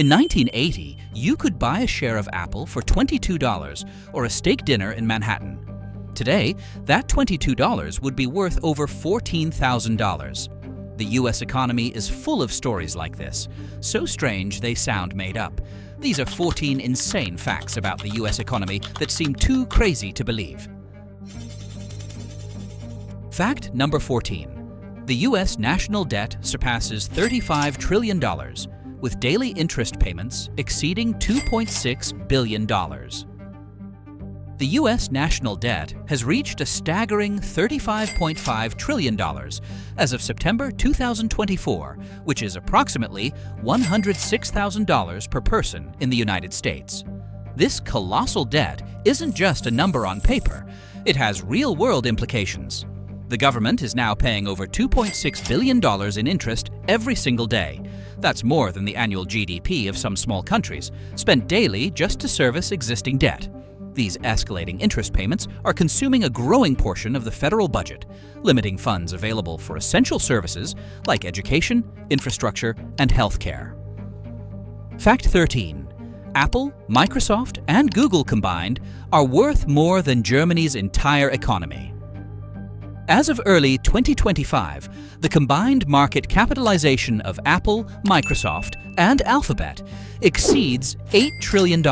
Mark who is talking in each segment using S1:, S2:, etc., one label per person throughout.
S1: In 1980, you could buy a share of Apple for $22 or a steak dinner in Manhattan. Today, that $22 would be worth over $14,000. The US economy is full of stories like this, so strange they sound made up. These are 14 insane facts about the US economy that seem too crazy to believe. Fact number 14. The US national debt surpasses $35 trillion, with daily interest payments exceeding $2.6 billion. The US national debt has reached a staggering $35.5 trillion as of September 2024, which is approximately $106,000 per person in the United States. This colossal debt isn't just a number on paper, it has real-world implications. The government is now paying over $2.6 billion in interest every single day. That's more than the annual GDP of some small countries, spent daily just to service existing debt. These escalating interest payments are consuming a growing portion of the federal budget, limiting funds available for essential services like education, infrastructure, and healthcare. Fact 13. Apple, Microsoft, and Google combined are worth more than Germany's entire economy. As of early 2025, the combined market capitalization of Apple, Microsoft, and Alphabet exceeds $8 trillion.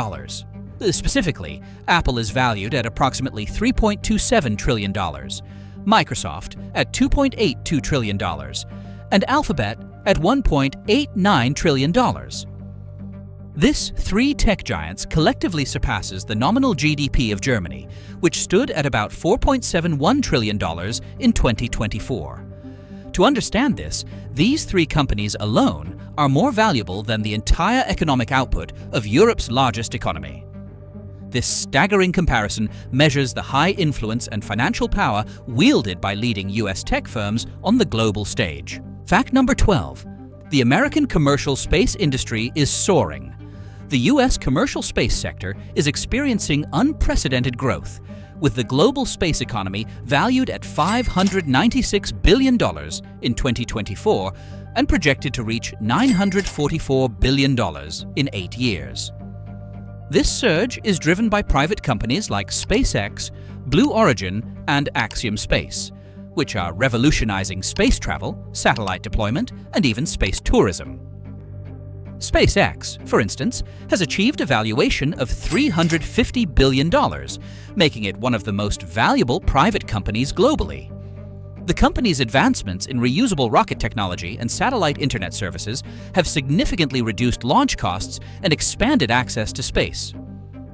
S1: Specifically, Apple is valued at approximately $3.27 trillion, Microsoft at $2.82 trillion, and Alphabet at $1.89 trillion. This three tech giants collectively surpasses the nominal GDP of Germany, which stood at about $4.71 trillion in 2024. To understand this, these three companies alone are more valuable than the entire economic output of Europe's largest economy. This staggering comparison measures the high influence and financial power wielded by leading US tech firms on the global stage. Fact number 12. The American commercial space industry is soaring. The US commercial space sector is experiencing unprecedented growth, with the global space economy valued at $596 billion in 2024 and projected to reach $944 billion in 8 years. This surge is driven by private companies like SpaceX, Blue Origin, and Axiom Space, which are revolutionizing space travel, satellite deployment, and even space tourism. SpaceX, for instance, has achieved a valuation of $350 billion, making it one of the most valuable private companies globally. The company's advancements in reusable rocket technology and satellite internet services have significantly reduced launch costs and expanded access to space.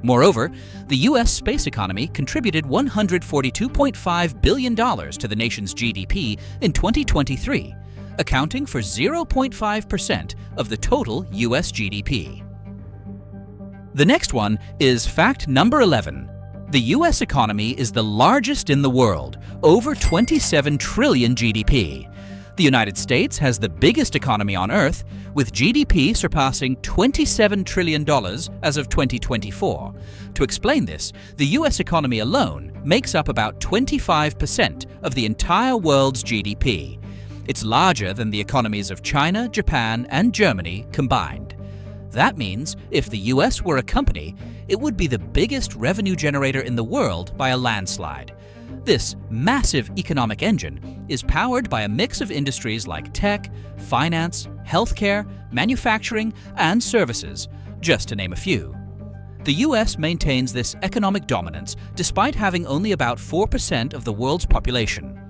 S1: Moreover, the US space economy contributed $142.5 billion to the nation's GDP in 2023, accounting for 0.5% of the total US GDP. The next one is fact number 11. The US economy is the largest in the world, over 27 trillion GDP. The United States has the biggest economy on Earth, with GDP surpassing $27 trillion as of 2024. To explain this, the US economy alone makes up about 25% of the entire world's GDP. It's larger than the economies of China, Japan, and Germany combined. That means if the US were a company, it would be the biggest revenue generator in the world by a landslide. This massive economic engine is powered by a mix of industries like tech, finance, healthcare, manufacturing, and services, just to name a few. The US maintains this economic dominance despite having only about 4% of the world's population.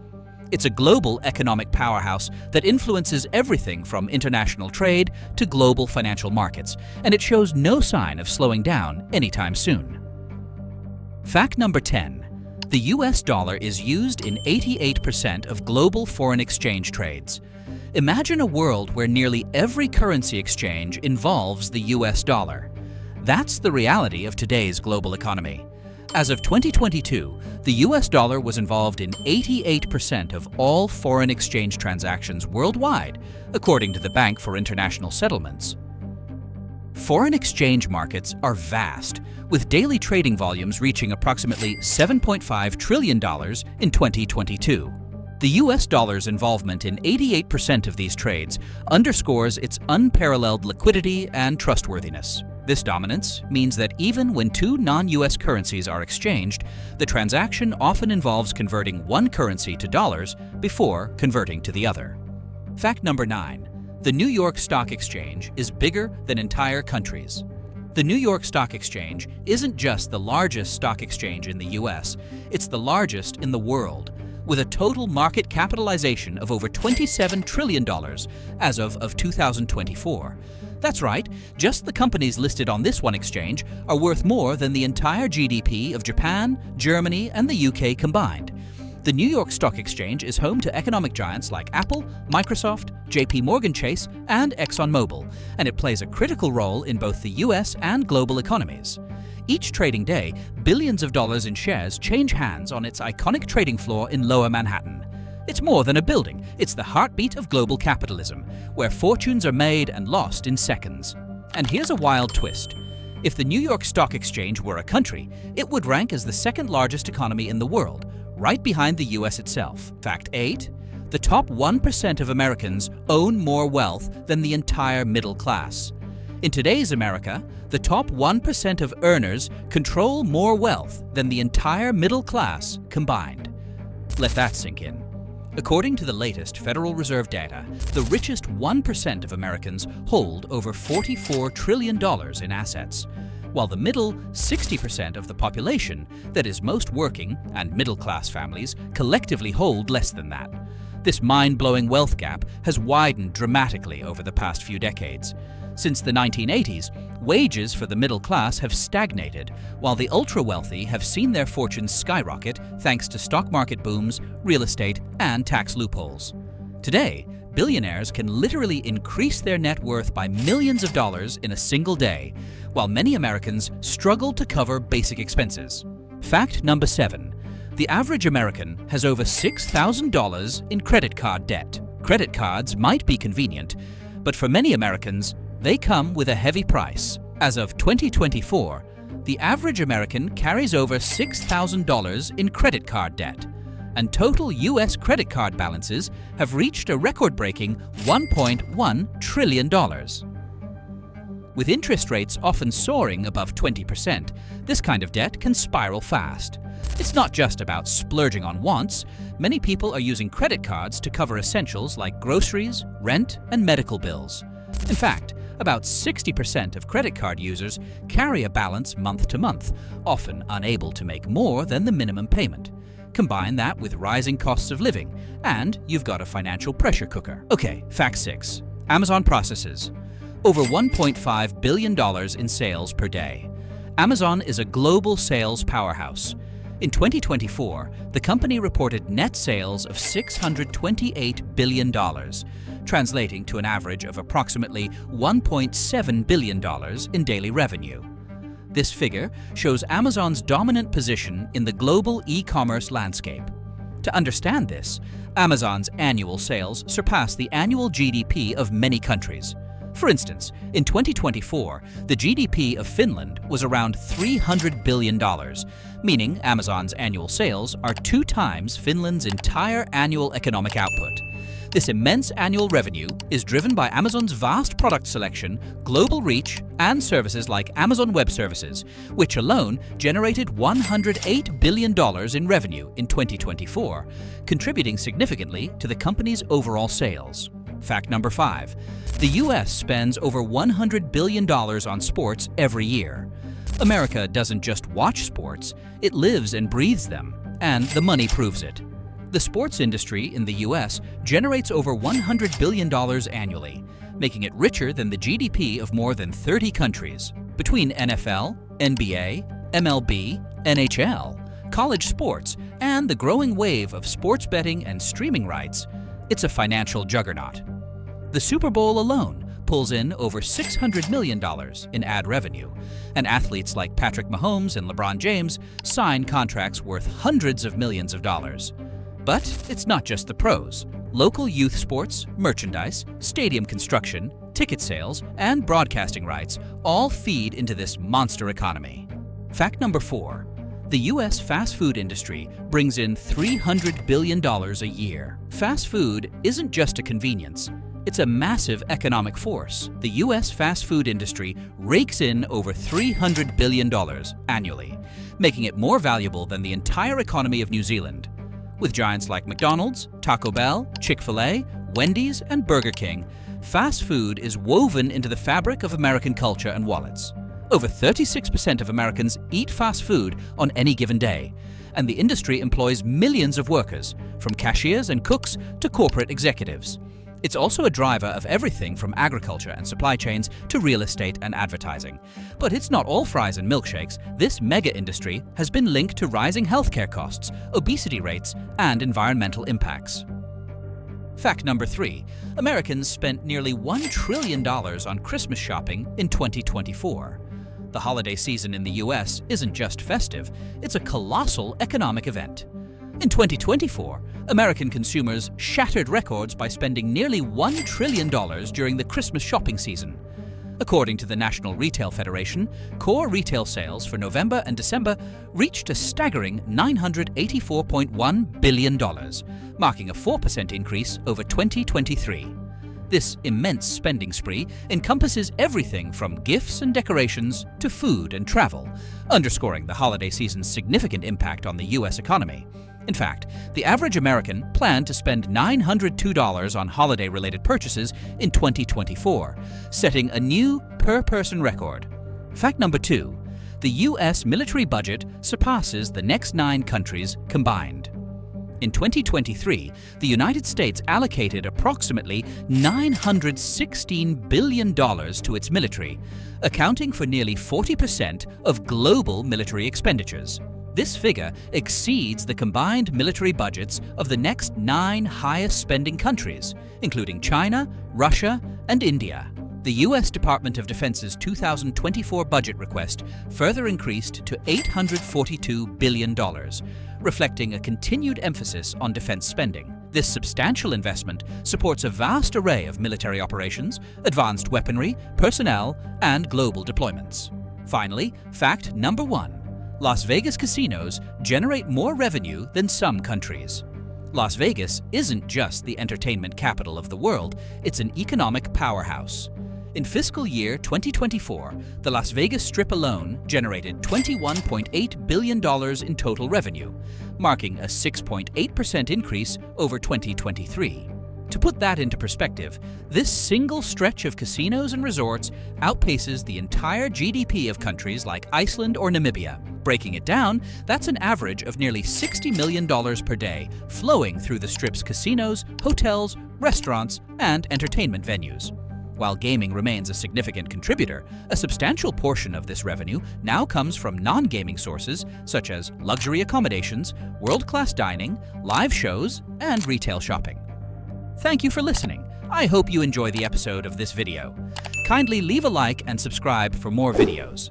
S1: It's a global economic powerhouse that influences everything from international trade to global financial markets, and it shows no sign of slowing down anytime soon. Fact number 10. The US dollar is used in 88% of global foreign exchange trades. Imagine a world where nearly every currency exchange involves the US dollar. That's the reality of today's global economy. As of 2022, the US dollar was involved in 88% of all foreign exchange transactions worldwide, according to the Bank for International Settlements. Foreign exchange markets are vast, with daily trading volumes reaching approximately $7.5 trillion in 2022. The US dollar's involvement in 88% of these trades underscores its unparalleled liquidity and trustworthiness. This dominance means that even when two non-US currencies are exchanged, the transaction often involves converting one currency to dollars before converting to the other. Fact number 9. The New York Stock Exchange is bigger than entire countries. The New York Stock Exchange isn't just the largest stock exchange in the US, it's the largest in the world, with a total market capitalization of over $27 trillion as of 2024. That's right, just the companies listed on this one exchange are worth more than the entire GDP of Japan, Germany, and the UK combined. The New York Stock Exchange is home to economic giants like Apple, Microsoft, JP Morgan Chase, and ExxonMobil, and it plays a critical role in both the US and global economies. Each trading day, billions of dollars in shares change hands on its iconic trading floor in Lower Manhattan. It's more than a building, it's the heartbeat of global capitalism, where fortunes are made and lost in seconds. And here's a wild twist. If the New York Stock Exchange were a country, it would rank as the second largest economy in the world, right behind the US itself. Fact 8. The top 1% of Americans own more wealth than the entire middle class. In today's America, the top 1% of earners control more wealth than the entire middle class combined. Let that sink in. According to the latest Federal Reserve data, the richest 1% of Americans hold over $44 trillion in assets, while the middle 60% of the population, that is most working and middle-class families, collectively hold less than that. This mind-blowing wealth gap has widened dramatically over the past few decades. Since the 1980s, wages for the middle class have stagnated, while the ultra-wealthy have seen their fortunes skyrocket thanks to stock market booms, real estate, and tax loopholes. Today, billionaires can literally increase their net worth by millions of dollars in a single day, while many Americans struggle to cover basic expenses. Fact number 7. The average American has over $6,000 in credit card debt. Credit cards might be convenient, but for many Americans, they come with a heavy price. As of 2024, the average American carries over $6,000 in credit card debt, and total US credit card balances have reached a record-breaking $1.1 trillion. With interest rates often soaring above 20%, this kind of debt can spiral fast. It's not just about splurging on wants. Many people are using credit cards to cover essentials like groceries, rent, and medical bills. In fact, about 60% of credit card users carry a balance month to month, often unable to make more than the minimum payment. Combine that with rising costs of living, and you've got a financial pressure cooker. Okay, fact 6. Amazon processes over $1.5 billion in sales per day. Amazon is a global sales powerhouse. In 2024, the company reported net sales of $628 billion, translating to an average of approximately $1.7 billion in daily revenue. This figure shows Amazon's dominant position in the global e-commerce landscape. To understand this, Amazon's annual sales surpass the annual GDP of many countries. For instance, in 2024, the GDP of Finland was around $300 billion, meaning Amazon's annual sales are 2 times Finland's entire annual economic output. This immense annual revenue is driven by Amazon's vast product selection, global reach, and services like Amazon Web Services, which alone generated $108 billion in revenue in 2024, contributing significantly to the company's overall sales. Fact number 5. The US spends over $100 billion on sports every year. America doesn't just watch sports, it lives and breathes them, and the money proves it. The sports industry in the US generates over $100 billion annually, making it richer than the GDP of more than 30 countries. Between NFL, NBA, MLB, NHL, college sports, and the growing wave of sports betting and streaming rights, it's a financial juggernaut. The Super Bowl alone pulls in over $600 million in ad revenue, and athletes like Patrick Mahomes and LeBron James sign contracts worth hundreds of millions of dollars. But it's not just the pros. Local youth sports, merchandise, stadium construction, ticket sales, and broadcasting rights all feed into this monster economy. Fact number 4. The U.S. fast food industry brings in $300 billion a year. Fast food isn't just a convenience. It's a massive economic force. The U.S. fast food industry rakes in over $300 billion annually, making it more valuable than the entire economy of New Zealand. With giants like McDonald's, Taco Bell, Chick-fil-A, Wendy's, and Burger King, fast food is woven into the fabric of American culture and wallets. Over 36% of Americans eat fast food on any given day, and the industry employs millions of workers, from cashiers and cooks to corporate executives. It's also a driver of everything from agriculture and supply chains to real estate and advertising. But it's not all fries and milkshakes. This mega industry has been linked to rising healthcare costs, obesity rates, and environmental impacts. Fact number 3. Americans spent nearly $1 trillion on Christmas shopping in 2024. The holiday season in the US isn't just festive, it's a colossal economic event. In 2024, American consumers shattered records by spending nearly $1 trillion during the Christmas shopping season. According to the National Retail Federation, core retail sales for November and December reached a staggering $984.1 billion, marking a 4% increase over 2023. This immense spending spree encompasses everything from gifts and decorations to food and travel, underscoring the holiday season's significant impact on the U.S. economy. In fact, the average American planned to spend $902 on holiday-related purchases in 2024, setting a new per-person record. Fact number 2. The U.S. military budget surpasses the next 9 countries combined. In 2023, the United States allocated approximately $916 billion to its military, accounting for nearly 40% of global military expenditures. This figure exceeds the combined military budgets of the next 9 highest-spending countries, including China, Russia, and India. The U.S. Department of Defense's 2024 budget request further increased to $842 billion, reflecting a continued emphasis on defense spending. This substantial investment supports a vast array of military operations, advanced weaponry, personnel, and global deployments. Finally, fact number 1. Las Vegas casinos generate more revenue than some countries. Las Vegas isn't just the entertainment capital of the world, it's an economic powerhouse. In fiscal year 2024, the Las Vegas Strip alone generated $21.8 billion in total revenue, marking a 6.8% increase over 2023. To put that into perspective, this single stretch of casinos and resorts outpaces the entire GDP of countries like Iceland or Namibia. Breaking it down, that's an average of nearly $60 million per day flowing through the Strip's casinos, hotels, restaurants, and entertainment venues. While gaming remains a significant contributor, a substantial portion of this revenue now comes from non-gaming sources such as luxury accommodations, world-class dining, live shows, and retail shopping. Thank you for listening. I hope you enjoy the episode of this video. Kindly leave a like and subscribe for more videos.